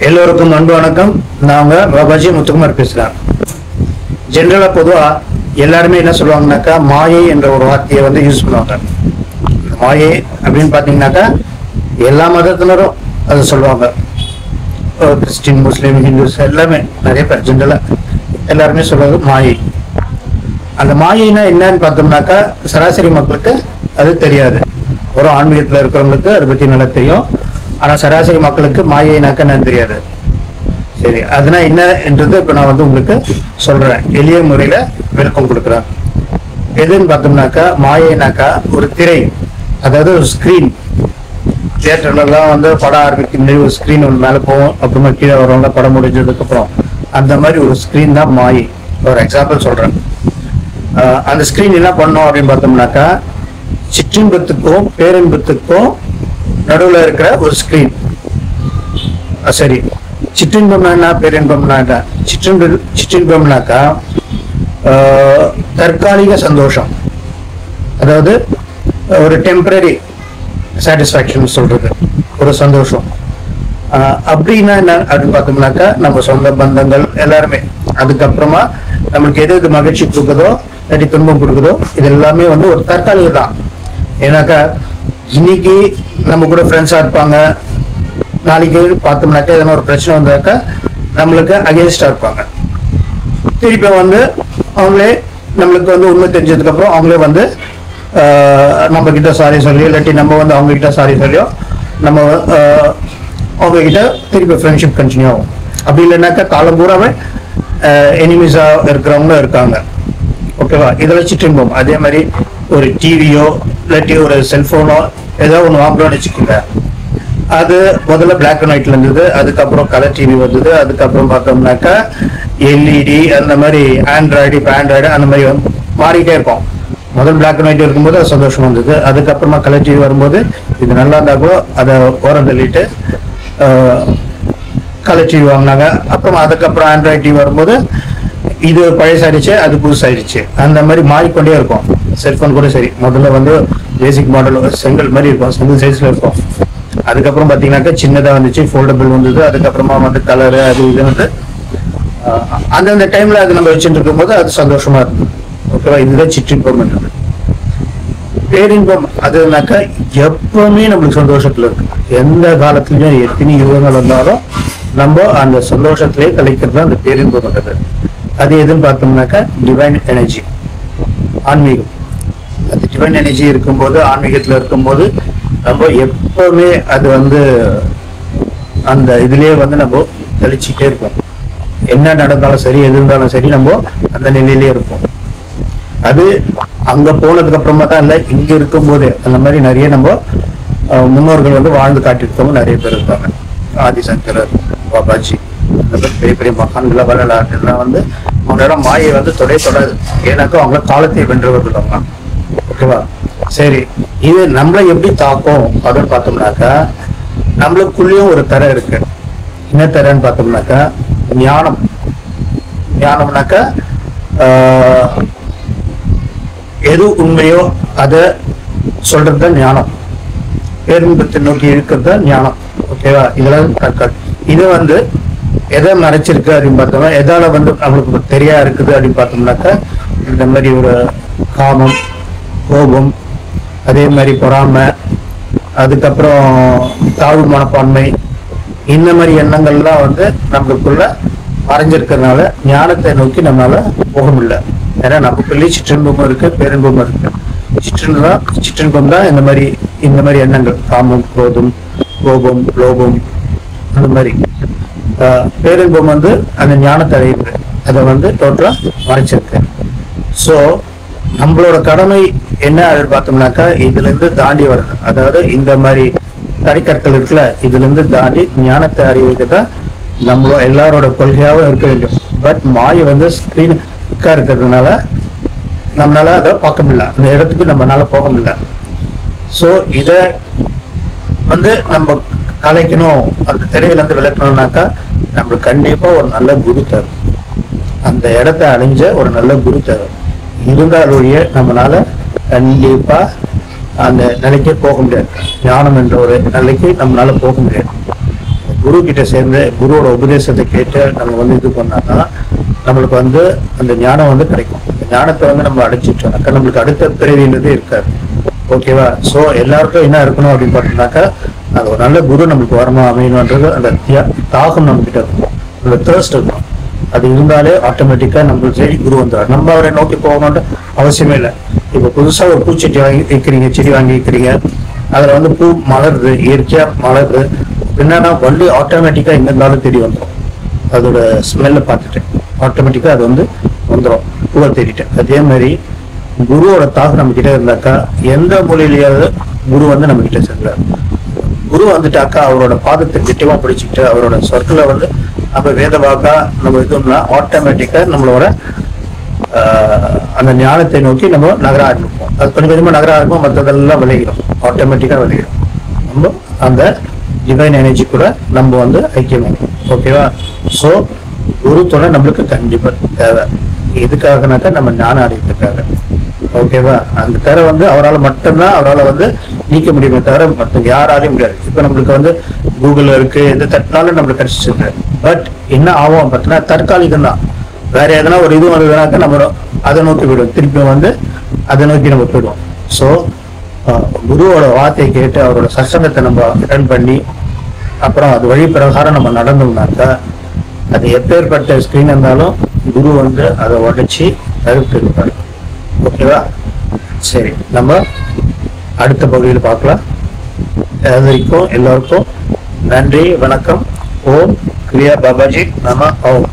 எல்லோருக்கும் அன்பு வணக்கம். நாங்க பாபாஜி முத்துக்குமார் பேசுறேன். ஜெனரலா பொதுவா எல்லாருமே என்ன சொல்லுவாங்கன்னாக்கா மாயை என்ற ஒரு வார்த்தையை வந்து யூஸ் பண்ணுவாங்க. மாயை அப்படின்னு பாத்தீங்கன்னாக்கா எல்லா மதத்தினரும் அதை சொல்லுவாங்க. கிறிஸ்டின், முஸ்லீம், ஹிந்துஸ் எல்லாமே நிறைய பேர் ஜெனரலா எல்லாருமே சொல்றது மாயை. அந்த மாயைனா என்னன்னு பார்த்தோம்னாக்கா சராசரி மக்களுக்கு அது தெரியாது. ஒரு ஆன்மீகத்துல இருக்கிறவங்களுக்கு அதை பத்தி நல்லா தெரியும். ஆனா சராசரி மக்களுக்கு மாயைனாக்கா என்னன்னு தெரியாது. சரி, அதுனா என்ன என்றது இப்ப நான் வந்து உங்களுக்கு சொல்றேன். எளிய முறையில விளக்கம் கொடுக்குறேன். எதுன்னு பார்த்தோம்னாக்கா மாயைனாக்கா ஒரு திரை, அதாவது ஒரு ஸ்கிரீன். தியேட்டர்ல எல்லாம் வந்து படம் ஆரம்பிக்கும் ஒரு ஸ்கிரீன் ஒன்று மேல போகும், அப்புறமா கீழே வரவங்க படம் முடிஞ்சதுக்கு அப்புறம் அந்த மாதிரி ஒரு ஸ்கிரீன் தான் மாயை. ஒரு எக்ஸாம்பிள் சொல்றேன். அந்த ஸ்கிரீன் என்ன பண்ணும் அப்படின்னு பார்த்தோம்னாக்கா சிற்றின்பத்துக்கும் பேரின்பத்துக்கும் நடுவுல இருக்கிற ஒரு ஸ்கிரீன். சரி, சிற்றின்பம்னா என்ன, பேரின்பம்னா என்ன? சிற்றின்பம்னாக்கா தற்காலிக சந்தோஷம், அதாவது ஒரு டெம்பரரி சாட்டிஸ்பாக்சன் சொல்றது, ஒரு சந்தோஷம். அப்படின்னா என்ன அப்படின்னு பார்த்தோம்னாக்கா நம்ம சொந்த பந்தங்கள் எல்லாருமே அதுக்கப்புறமா நம்மளுக்கு எது எது மகிழ்ச்சி கொடுக்குதோ இல்லாட்டி துன்பம் கொடுக்குதோ இது எல்லாமே வந்து ஒரு தற்காலிக தான். ஏன்னாக்கா இன்னைக்கு நம்ம கூட ஃப்ரெண்ட்ஸா இருப்பாங்க, நாளைக்கு பார்த்தோம்னாக்கா எதனா ஒரு பிரச்சனை வந்தாக்கா நம்மளுக்கு அகேன்ஸ்டா இருப்பாங்க. திருப்பி வந்து அவங்களே நம்மளுக்கு வந்து உண்மை தெரிஞ்சதுக்கு அப்புறம் அவங்களே வந்து நம்ம கிட்ட சாரி சொல்லி இல்லாட்டி நம்ம வந்து அவங்க கிட்ட சாரி சொல்லியோ நம்ம அவங்க கிட்ட திருப்பி ஃப்ரெண்ட்ஷிப் கண்டினியூ ஆகும். அப்படி இல்லைன்னாக்கா காலம் பூராவே எனிமீஸா இருக்கிறவங்களும் இருக்காங்க. ஓகேவா? இதெல்லாம் சிற்றின்பம். அதே மாதிரி ஒரு டிவியோ இல்லாட்டி ஒரு செல்போனோ ஏதோ ஒன்று வாங்குறோம்னு வச்சுக்கோங்க. அது முதல்ல பிளாக் அண்ட் ஒயிட்ல இருந்தது, அதுக்கப்புறம் கலர் டிவி வந்தது, அதுக்கப்புறம் பார்த்தோம்னாக்கா எல்இடி, அந்த மாதிரி ஆண்ட்ராய்டு, இப்போ ஆண்ட்ராய்டு அந்த மாதிரி மாறிட்டே இருக்கும். முதல் பிளாக் அண்ட் ஒயிட் இருக்கும்போது அது சந்தோஷம் வந்தது, அதுக்கப்புறமா கலர் டிவி வரும்போது இது நல்லா இருந்தா கூட அதை ஓரம் தள்ளிட்டு கலர் டிவி வாங்கினாங்க. அப்புறம் அதுக்கப்புறம் ஆண்ட்ராய்டு டிவி வரும்போது இது பழசாயிடுச்சு, அது புதுசாயிடுச்சு. அந்த மாதிரி மாறிக்கொண்டே இருக்கும். செல்போன் கூட சரி, முதல்ல வந்து பேசிக் மாடல் செங்கல் மாதிரி இருக்கும், செங்கல் சைஸ்ல இருக்கும். அதுக்கப்புறம் பாத்தீங்கன்னாக்கா சின்னதா வந்துச்சு, ஃபோல்டபிள் வந்தது, அதுக்கப்புறமா வந்து கலரு அது இது வந்து அந்தந்த டைம்ல அது நம்ம வச்சுட்டு இருக்கும் போது அது சந்தோஷமா இருக்கும். ஓகேவா? இதுதான் சிற்றின்பம் என்றது. பேரின்பம் அதுனாக்கா எப்பவுமே நம்மளுக்கு சந்தோஷத்துல இருக்கு. எந்த காலத்துலயும் எத்தனை யுகங்கள் வந்தாலும் நம்ம அந்த சந்தோஷத்திலே கலைக்கிறது தான் அந்த பேரின்பம் என்றது. அது எதுன்னு பார்த்தோம்னாக்கா டிவைன் எனர்ஜி, ஆன்மீகம். அந்த டிவைன் எனர்ஜி இருக்கும்போது, ஆன்மீகத்துல இருக்கும்போது நம்ம எப்பவுமே அது வந்து அந்த இதுலயே வந்து நம்ம தெளிச்சுட்டே இருப்போம். என்ன நடந்தாலும் சரி, எது இருந்தாலும் சரி, நம்ம அந்த நிலையிலே இருப்போம். அது அங்க போனதுக்கு அப்புறமா தான் இல்லை, இங்க இருக்கும் போது அந்த மாதிரி நிறைய நம்ம முன்னோர்கள் வந்து வாழ்ந்து காட்டியிருக்கவங்க நிறைய பேர் இருக்காங்க. ஆதிசங்கரர், பாபாஜி, அந்த மாதிரி பெரிய பெரிய மகான்கள வரலாறுலாம் வந்து அவங்களோட மாயை வந்து தொடாது. ஏன்னாக்கா அவங்க காலத்தை வென்றவர்கள் அவங்க. ஓகேவா? சரி, இது நம்மளை எப்படி தாக்கும் அப்படின்னு பார்த்தோம்னாக்கா நம்மளுக்குள்ளேயும் ஒரு தரை இருக்கு. என்ன தரன்னு பார்த்தோம்னாக்கா ஞானம். ஞானம்னாக்கா எது உண்மையோ அதை சொல்றதுதான் ஞானம். பேரின்பத்தை நோக்கி இருக்கிறது தான் ஞானம். ஓகேவா? இதெல்லாம் தற்கால். இது வந்து எதை மறைச்சிருக்கு அப்படின்னு பார்த்தோம்னா, எதால வந்து நம்மளுக்கு தெரியா இருக்குது அப்படின்னு பார்த்தோம்னாக்கா இந்த மாதிரி ஒரு காமம், கோபம், அதே மாதிரி பொறாமை, அதுக்கப்புறம் தாழ்வு மனப்பான்மை, இந்த மாதிரி எண்ணங்கள்லாம் வந்து நம்மளுக்குள்ள மறைஞ்சிருக்கிறதுனால ஞானத்தை நோக்கி நம்மளால போக முடியல. ஏன்னா நமக்குள்ளே சிற்றின்பமும் இருக்கு, பேரின்பமும் இருக்கு. சிற்றின்பம் தான் இந்த மாதிரி எண்ணங்கள், காமம், குரோதம், கோபம், லோபம், அந்த மாதிரி. பேரின்பம் வந்து அந்த ஞானத்தை அடையுது, அதை வந்து டோட்டலா மறைச்சிருக்கு. ஸோ நம்மளோட கடமை என்ன அப்படின்னு பார்த்தோம்னாக்கா இதுல இருந்து தாண்டி வருது. அதாவது இந்த மாதிரி தடைக்கற்கள் இருக்குல்ல, இதுல இருந்து தாண்டி ஞானத்தை அறிவிக்க தான் நம்மளோட எல்லாரோட கொள்கையாவும் இருக்க வேண்டும். பட் மாயை வந்து ஸ்கிரீனுக்கா இருக்கிறதுனால நம்மளால அதை பார்க்க முடியல, அந்த இடத்துக்கு நம்மளால போக முடியல. ஸோ இதை வந்து நம்ம கலைக்கணும், அந்த திரையில இருந்து விளக்கணும்னாக்கா நம்மளுக்கு கண்டிப்பா ஒரு நல்ல குரு தேவை. அந்த இடத்தை அடைஞ்ச ஒரு நல்ல குரு தேவை. இருந்தாலுடைய நம்மளால கண்டிப்பா அந்த நிலைக்கே போக முடியாது. ஞானம் என்ற ஒரு நிலைக்கு நம்மளால போக முடியாது. குரு கிட்ட சேர்ந்து குருவோட உபதேசத்தை கேட்டு நம்ம வந்து இது பண்ணாதான் நம்மளுக்கு வந்து அந்த ஞானம் வந்து கிடைக்கும். ஞானத்தை வந்து நம்ம அடைச்சிட்டோம்னாக்கா நம்மளுக்கு அடுத்த பிறவின்றதே இருக்காது. ஓகேவா? ஸோ எல்லாருக்கும் என்ன இருக்கணும் அப்படின்னு பார்த்தீங்கன்னாக்கா, அது ஒரு நல்ல குரு நம்மளுக்கு வரமா அமையணுன்றது அந்த தாகம் நம்ம கிட்ட இருக்கும், அந்த தேர்ஸ்ட் இருக்கும். அது இருந்தாலே ஆட்டோமேட்டிக்கா நம்மளுக்கு சரி குரு வந்துடும். நம்ம அவரை நோக்கி போகணும்னு அவசியமே இல்லை. இப்போ புதுசா ஒரு பூச்செடி வாங்கி வைக்கிறீங்க, செடி வாங்கி வைக்கிறீங்க, அதுல வந்து பூ மலருது, இயற்கையா மலருது. என்னன்னா வள்ளி ஆட்டோமேட்டிக்கா எங்க இருந்தாலும் தேடி வந்துடும். அதோட ஸ்மெல்ல பார்த்துட்டு ஆட்டோமேட்டிக்கா அது வந்து வந்துடும், பூவை தேடிட்டு. அதே மாதிரி குருவோட தாக்கம் நம்ம கிட்ட இருந்தாக்கா எந்த மொழியிலேயாவது குரு வந்து நம்ம கிட்ட சேர்ந்தார். குரு வந்துட்டாக்கா அவரோட பாதத்தை கெட்டியமா பிடிச்சிட்டு அவரோட சொற்களை வந்து நம்ம வேதவாக்கா நம்ம இதுனா ஆட்டோமேட்டிக்கா நம்மளோட அந்த ஞானத்தை நோக்கி நம்ம நகர ஆரம்பிப்போம். அது கொஞ்சம் கொஞ்சமா நகர ஆரம்பிப்போம், மற்றதெல்லாம் விளைகிறோம், ஆட்டோமேட்டிக்கா விளைகிறோம். நம்ம அந்த டிவைன் எனர்ஜி கூட நம்ம வந்து ஐக்கியமாகும். ஓகேவா? ஸோ குரு துணை நம்மளுக்கு கண்டிப்பா தேவை. எதுக்காகனாக்கா நம்ம ஞானம் அடைக்கிறதுக்காக. ஓகேவா? அந்த தர வந்து அவரால் மட்டும்தான் அவரால் வந்து நீக்க முடியுமே தவிர மற்ற யாராலையும் முடியாது. இப்ப நம்மளுக்கு வந்து கூகுள்ல இருக்கு, எந்த தட்டினாலும் நம்மளுக்கு கிடைச்சிருக்கு. பட் என்ன ஆகும் பார்த்தீங்கன்னா தற்காலிகம் தான். வேற எதனா ஒரு இது வந்ததுனாக்கா நம்ம அதை நோக்கி விடுவோம், திருப்பி வந்து அதை நோக்கி நம்ம போயிடுவோம். ஸோ குருவோட வார்த்தையை கேட்டு அவரோட சத்சங்கத்தை நம்ம அட்டன் பண்ணி அப்புறம் அது வழி பிரகாரம் நம்ம நடந்தோம்னாக்கா அது எப்பேற்பட்ட ஸ்கிரீன் இருந்தாலும் குரு வந்து அதை உடைச்சி தடுத்து இருப்பாரு. ஓகேவா? சரி, நம்ம அடுத்த பகுதியில் பார்க்கலாம். அது வரைக்கும் எல்லோருக்கும் நன்றி, வணக்கம். ஓம் கிரியா பாபாஜி நம. ஓம்.